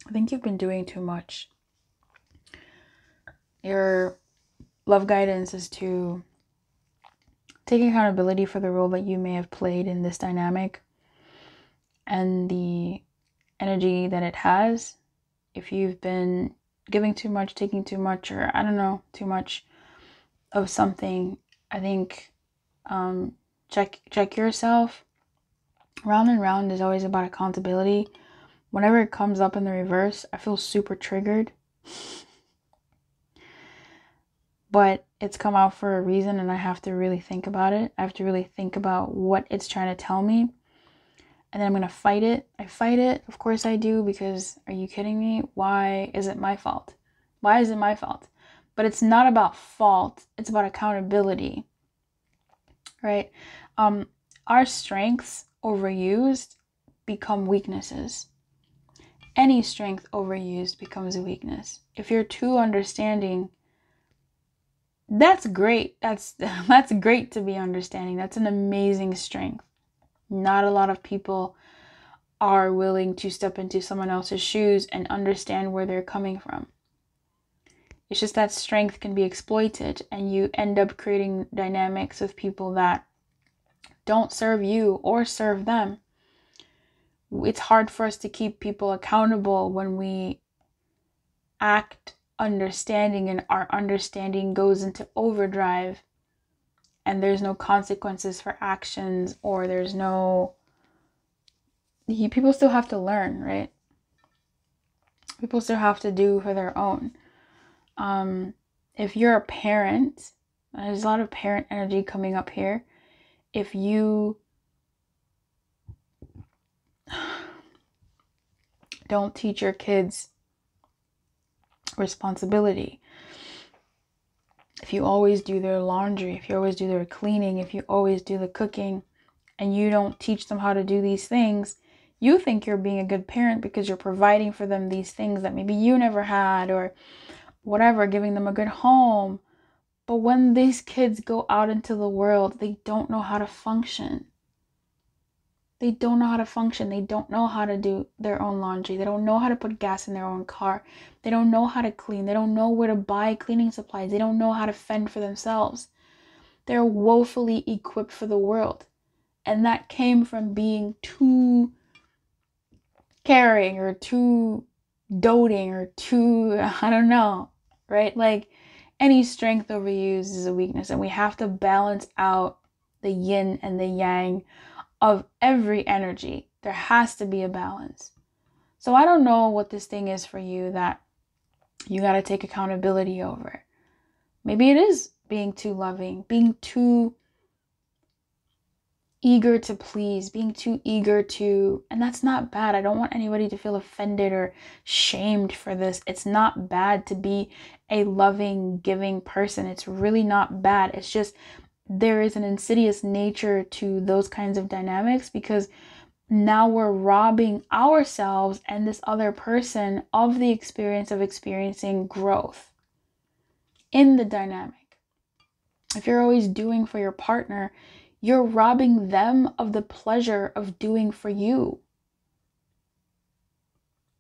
A: I think you've been doing too much. Your love guidance is to take accountability for the role that you may have played in this dynamic and the energy that it has. If you've been giving too much, taking too much, or I don't know, too much of something, I think check yourself. Round and round is always about accountability. Whenever it comes up in the reverse, I feel super triggered. But it's come out for a reason, and I have to really think about it. I have to really think about what it's trying to tell me. And then I'm going to fight it. I fight it. Of course I do, because are you kidding me? Why is it my fault? Why is it my fault? But it's not about fault. It's about accountability. Right? Our strengths overused become weaknesses. Any strength overused becomes a weakness. If you're too understanding, that's great. That's great to be understanding. That's an amazing strength. Not a lot of people are willing to step into someone else's shoes and understand where they're coming from. It's just that strength can be exploited, and you end up creating dynamics of people that don't serve you or serve them. It's hard for us to keep people accountable when we act understanding and our understanding goes into overdrive and there's no consequences for actions, or there's no... People still have to learn, right? People still have to do for their own. If you're a parent, there's a lot of parent energy coming up here. If you don't teach your kids responsibility, if you always do their laundry, if you always do their cleaning, if you always do the cooking, and you don't teach them how to do these things, You think you're being a good parent because you're providing for them these things that maybe you never had, or whatever, giving them a good home. But when these kids go out into the world, they don't know how to function. They don't know how to function. They don't know how to do their own laundry. They don't know how to put gas in their own car. They don't know how to clean. They don't know where to buy cleaning supplies. They don't know how to fend for themselves. They're woefully equipped for the world. And that came from being too caring or too doting or too, I don't know, right? Like, any strength overused is a weakness, and we have to balance out the yin and the yang of every energy. There has to be a balance. So I don't know what this thing is for you that you got to take accountability over. Maybe it is being too loving, being too eager to please, being too eager to, and that's not bad. I don't want anybody to feel offended or shamed for this. It's not bad to be a loving, giving person. It's really not bad. It's just there is an insidious nature to those kinds of dynamics, because now we're robbing ourselves and this other person of the experience of experiencing growth in the dynamic. If you're always doing for your partner, you're robbing them of the pleasure of doing for you.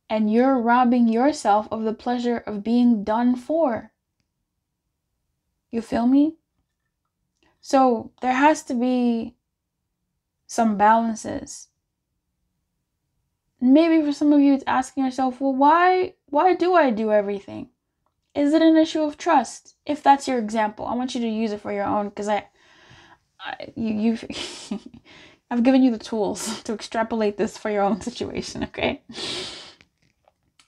A: And you're robbing yourself of the pleasure of being done for. You feel me? So there has to be some balances. Maybe for some of you, it's asking yourself, well, why do I do everything? Is it an issue of trust? If that's your example, I want you to use it for your own, because you've I've given you the tools to extrapolate this for your own situation, okay?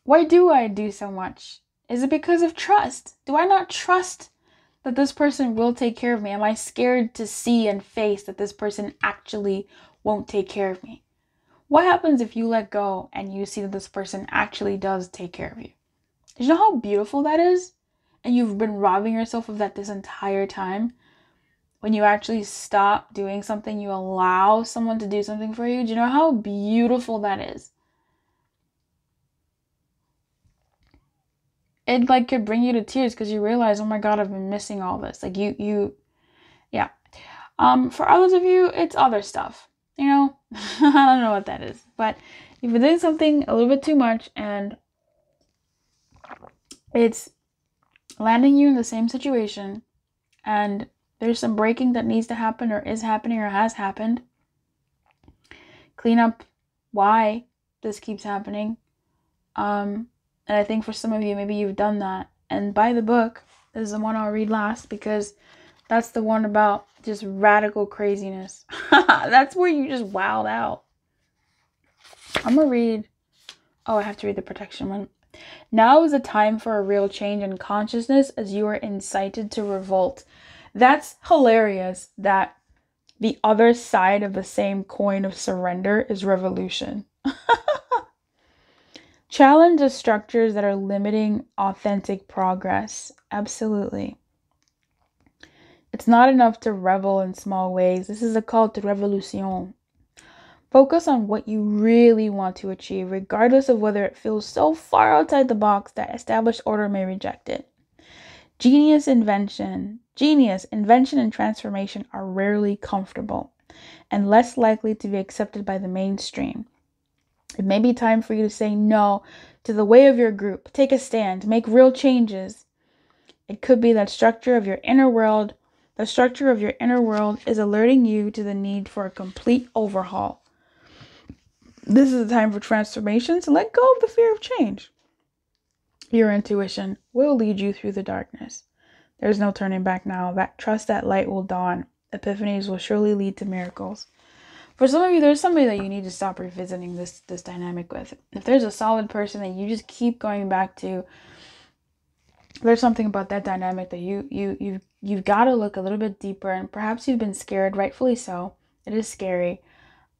A: Why do I do so much? Is it because of trust? Do I not trust that this person will take care of me? Am I scared to see and face that this person actually won't take care of me? What happens if you let go and you see that this person actually does take care of you? Do you know how beautiful that is? And you've been robbing yourself of that this entire time. When you actually stop doing something, you allow someone to do something for you. Do you know how beautiful that is? It like could bring you to tears, because you realize, oh my God, I've been missing all this. Like yeah. For others of you, it's other stuff. You know, I don't know what that is, but you've been doing something a little bit too much, and it's landing you in the same situation, and there's some breaking that needs to happen, or is happening, or has happened. Clean up why this keeps happening. And I think for some of you, maybe you've done that. And buy the book. This is the one I'll read last, because that's the one about just radical craziness. That's where you just wowed out. I'm going to read. Oh, I have to read the protection one. Now is a time for a real change in consciousness, as you are incited to revolt. That's hilarious that the other side of the same coin of surrender is revolution. Challenge the structures that are limiting authentic progress. Absolutely. It's not enough to revel in small ways. This is a call to revolution. Focus on what you really want to achieve, regardless of whether it feels so far outside the box that established order may reject it. Genius, invention, and transformation are rarely comfortable and less likely to be accepted by the mainstream. It may be time for you to say no to the way of your group. Take a stand. Make real changes. It could be that the structure of your inner world is alerting you to the need for a complete overhaul. This is a time for transformation, so let go of the fear of change. Your intuition will lead you through the darkness. There's no turning back now. Trust that light will dawn. Epiphanies will surely lead to miracles. For some of you, there's somebody that you need to stop revisiting this dynamic with. If there's a solid person that you just keep going back to, there's something about that dynamic that you've got to look a little bit deeper. And perhaps you've been scared, rightfully so. It is scary.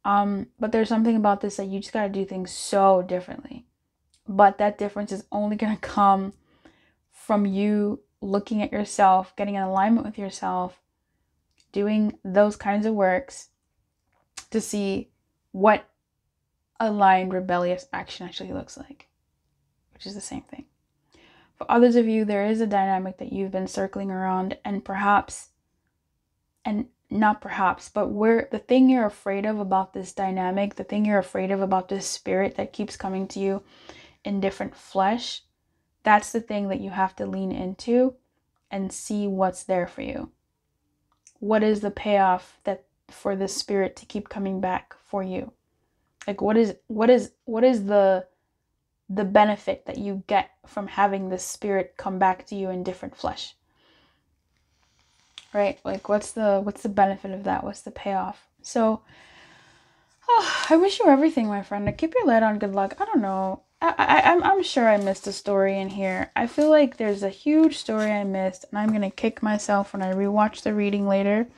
A: But there's something about this that you just got to do things so differently. But that difference is only going to come from you looking at yourself, getting in alignment with yourself, doing those kinds of works to see what aligned rebellious action actually looks like, which is the same thing. For others of you, there is a dynamic that you've been circling around, and perhaps, and not perhaps, but where the thing you're afraid of about this dynamic, the thing you're afraid of about this spirit that keeps coming to you in different flesh, that's the thing that you have to lean into and see what's there for you. What is the payoff that for this spirit to keep coming back for you? Like what is the benefit that you get from having this spirit come back to you in different flesh? Right? Like what's the benefit of that? What's the payoff? So I wish you everything, my friend. To keep your light on, good luck. I don't know. I'm sure I missed a story in here. I feel like there's a huge story I missed, and I'm gonna kick myself when I rewatch the reading later,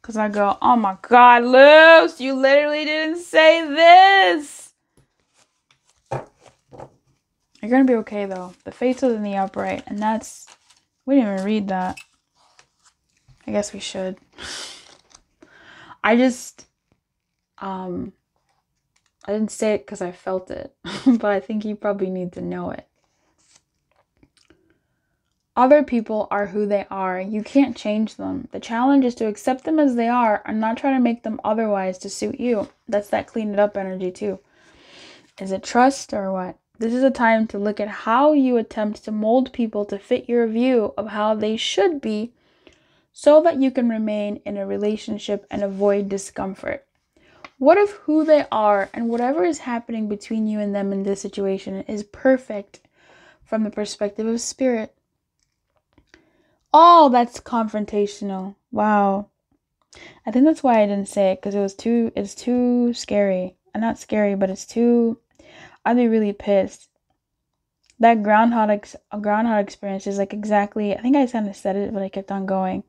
A: because I go, oh my God, Luce, you literally didn't say this. You're gonna be okay though. The face was in the upright, and we didn't even read that. I guess we should. I didn't say it because I felt it, but I think you probably need to know it. Other people are who they are. You can't change them. The challenge is to accept them as they are and not try to make them otherwise to suit you. That's that clean it up energy too. Is it trust or what? This is a time to look at how you attempt to mold people to fit your view of how they should be so that you can remain in a relationship and avoid discomfort. What if who they are and whatever is happening between you and them in this situation is perfect from the perspective of spirit? Oh, that's confrontational. Wow. I think that's why I didn't say it, because it's too scary. Not scary, but I'd be really pissed. That groundhog experience is like exactly, I think I kind of said it, but I kept on going.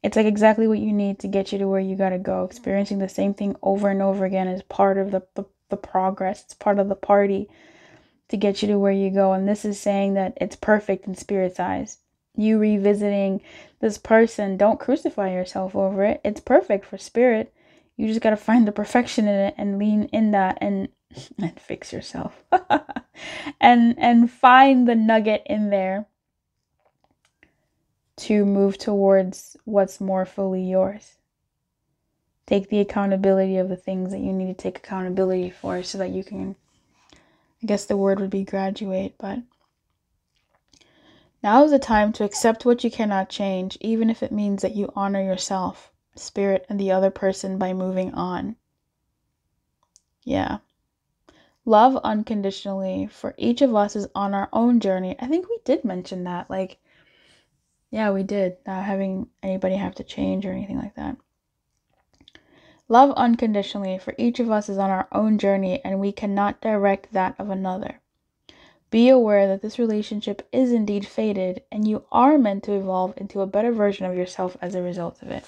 A: It's like exactly what you need to get you to where you gotta go. Experiencing the same thing over and over again is part of the progress. It's part of the party to get you to where you go. And this is saying that it's perfect in spirit's eyes. You revisiting this person, don't crucify yourself over it. It's perfect for spirit. You just gotta find the perfection in it and lean in that and fix yourself. and find the nugget in there to move towards what's more fully yours. Take the accountability of the things that you need to take accountability for so that you can, I guess the word would be graduate, but now is the time to accept what you cannot change, even if it means that you honor yourself, spirit, and the other person by moving on. Yeah. Love unconditionally, for each of us is on our own journey. I think we did mention that, like, yeah, we did. Not having anybody have to change or anything like that. Love unconditionally, for each of us is on our own journey and we cannot direct that of another. Be aware that this relationship is indeed fated and you are meant to evolve into a better version of yourself as a result of it.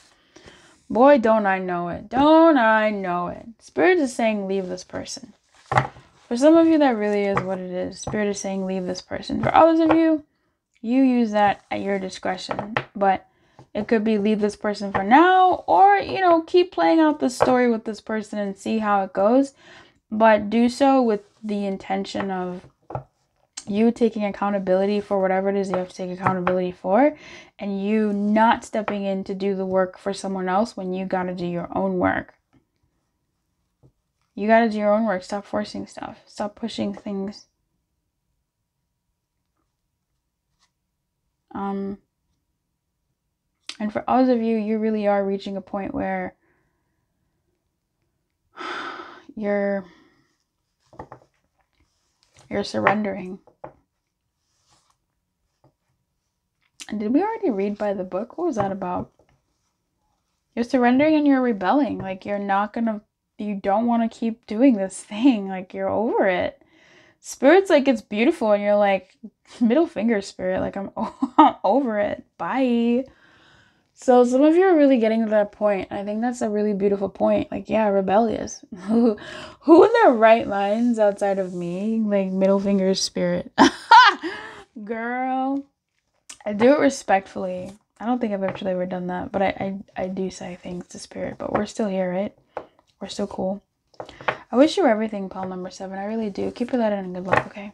A: Boy, don't I know it. Don't I know it. Spirit is saying leave this person. For some of you, that really is what it is. Spirit is saying leave this person. For others of you, you use that at your discretion, but it could be leave this person for now, or, keep playing out the story with this person and see how it goes, but do so with the intention of you taking accountability for whatever it is you have to take accountability for, and you not stepping in to do the work for someone else when you gotta do your own work. You gotta do your own work. Stop forcing stuff. Stop pushing things. And for others of you, you really are reaching a point where you're surrendering. And did we already read by the book? What was that about? You're surrendering and you're rebelling. Like you don't want to keep doing this thing. Like you're over it. Spirit's like, it's beautiful. And you're like, middle finger, spirit. Like I'm over it. Bye. So some of you are really getting to that point. I think that's a really beautiful point. Like, yeah, rebellious. Who in their right minds outside of me? Like middle finger, spirit. Girl. I do it respectfully. I don't think I've actually ever done that, but I do say things to spirit, but we're still here, right? We're still cool. I wish you were everything, Paul number 7. I really do. Keep your light on and good luck, okay?